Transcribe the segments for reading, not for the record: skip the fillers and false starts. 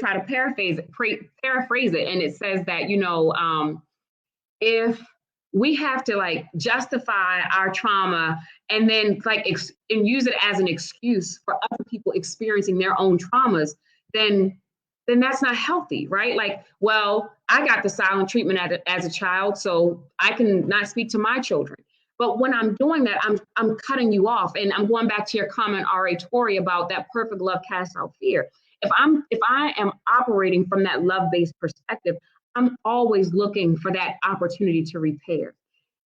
try to paraphrase it. And it says that, if we have to like justify our trauma and then like and use it as an excuse for other people experiencing their own traumas, then that's not healthy, right? Like, well, I got the silent treatment as a child, so I can not speak to my children. But when I'm doing that, I'm cutting you off. And I'm going back to your comment, R.A. Torrey, about that perfect love casts out fear. If I am operating from that love-based perspective, I'm always looking for that opportunity to repair.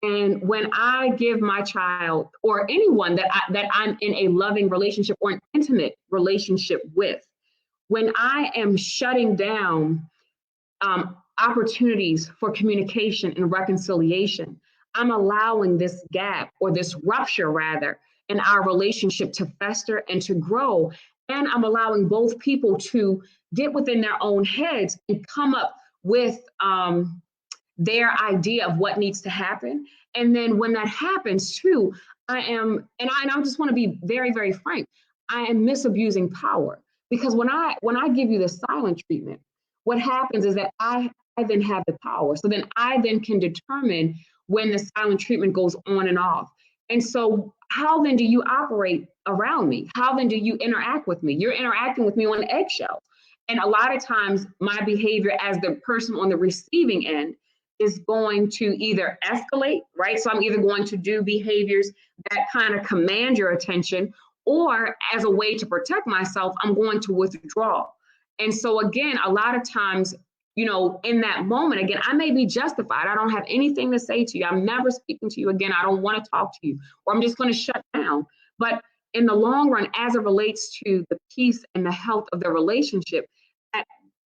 And when I give my child or anyone that I'm in a loving relationship or an intimate relationship with, when I am shutting down opportunities for communication and reconciliation, I'm allowing this gap, or this rupture rather, in our relationship to fester and to grow. And I'm allowing both people to get within their own heads and come up with their idea of what needs to happen. And then when that happens too, I just want to be very, very frank, I am misabusing power. Because when I give you the silent treatment, what happens is that I then have the power. So then I then can determine when the silent treatment goes on and off. And so how then do you operate around me? How then do you interact with me? You're interacting with me on eggshells. And a lot of times my behavior as the person on the receiving end is going to either escalate, right? So I'm either going to do behaviors that kind of command your attention, or as a way to protect myself, I'm going to withdraw. And so again, a lot of times, in that moment, again, I may be justified. I don't have anything to say to you. I'm never speaking to you again. I don't want to talk to you, or I'm just going to shut down. But in the long run, as it relates to the peace and the health of the relationship,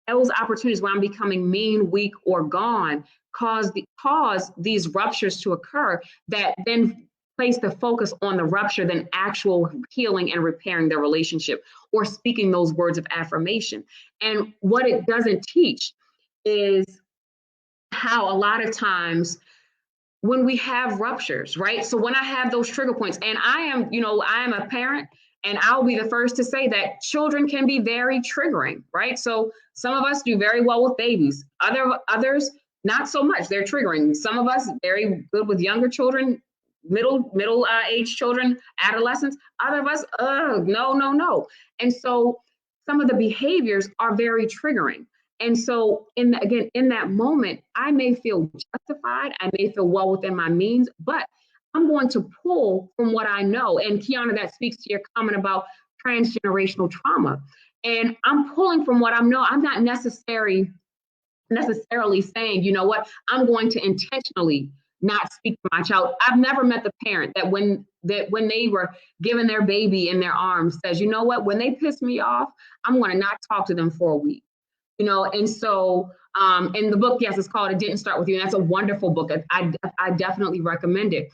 those opportunities where I'm becoming mean, weak, or gone cause these ruptures to occur that then place the focus on the rupture than actual healing and repairing the relationship or speaking those words of affirmation. And what it doesn't teach is how a lot of times when we have ruptures, right? So when I have those trigger points, and I am a parent, and I'll be the first to say that children can be very triggering, right? So some of us do very well with babies. Others, not so much. They're triggering. Some of us very good with younger children, middle age children, adolescents. Other of us, no. And so some of the behaviors are very triggering. And so in that moment, I may feel justified. I may feel well within my means, but I'm going to pull from what I know. And Kiana, that speaks to your comment about transgenerational trauma. And I'm pulling from what I know. I'm not necessarily saying, you know what, I'm going to intentionally not speak to my child. I've never met the parent that when they were given their baby in their arms says, you know what, when they piss me off, I'm going to not talk to them for a week. And so in the book, yes, it's called It Didn't Start With You. And that's a wonderful book. I definitely recommend it.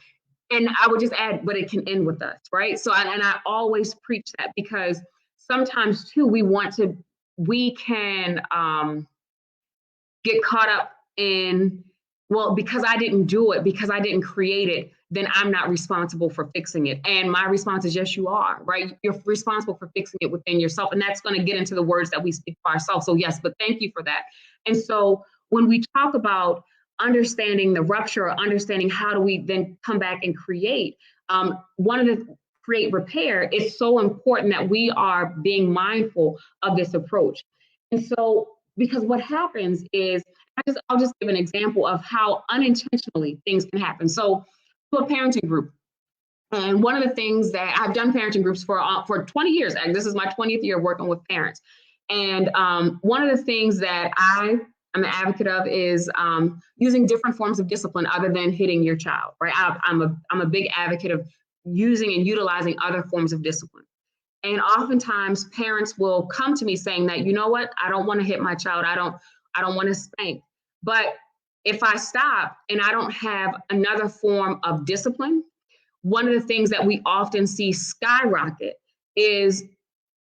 And I would just add, but it can end with us, right? So, I always preach that, because sometimes too, we can get caught up in, well, because I didn't do it, because I didn't create it, then I'm not responsible for fixing it. And my response is, yes, you are, right? You're responsible for fixing it within yourself. And that's going to get into the words that we speak for ourselves. So yes, but thank you for that. And so when we talk about understanding the rupture, or understanding how do we then come back and create, create repair, it's so important that we are being mindful of this approach. And so, because what happens is, I'll just give an example of how unintentionally things can happen. So to a parenting group, and one of the things that I've done parenting groups for 20 years, and this is my 20th year working with parents. And one of the things that I'm an advocate of is using different forms of discipline other than hitting your child, right? I'm a big advocate of using and utilizing other forms of discipline. And oftentimes parents will come to me saying that, you know what, I don't want to hit my child. I don't want to spank. But if I stop and I don't have another form of discipline, one of the things that we often see skyrocket is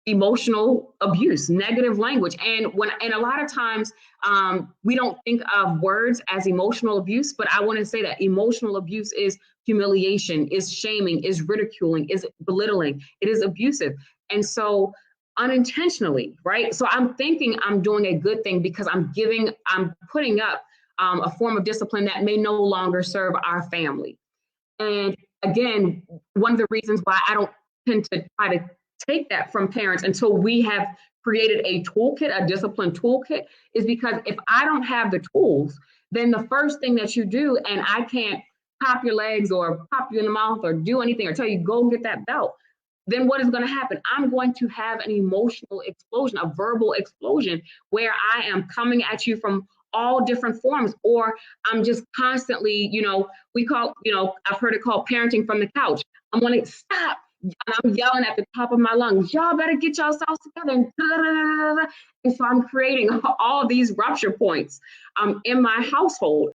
emotional abuse, negative language. And a lot of times we don't think of words as emotional abuse, but I want to say that emotional abuse is humiliation, is shaming, is ridiculing, is belittling, it is abusive. And so unintentionally, right? So I'm thinking I'm doing a good thing because I'm putting up a form of discipline that may no longer serve our family. And again, one of the reasons why I don't tend to try to take that from parents until we have created a toolkit, a discipline toolkit, is because if I don't have the tools, then the first thing that you do, and I can't pop your legs or pop you in the mouth or do anything or tell you go get that belt, then what is going to happen? I'm going to have an emotional explosion, a verbal explosion, where I am coming at you from all different forms, or I'm just constantly, I've heard it called parenting from the couch. I'm going to stop. And I'm yelling at the top of my lungs, y'all better get yourselves together. And so I'm creating all these rupture points in my household.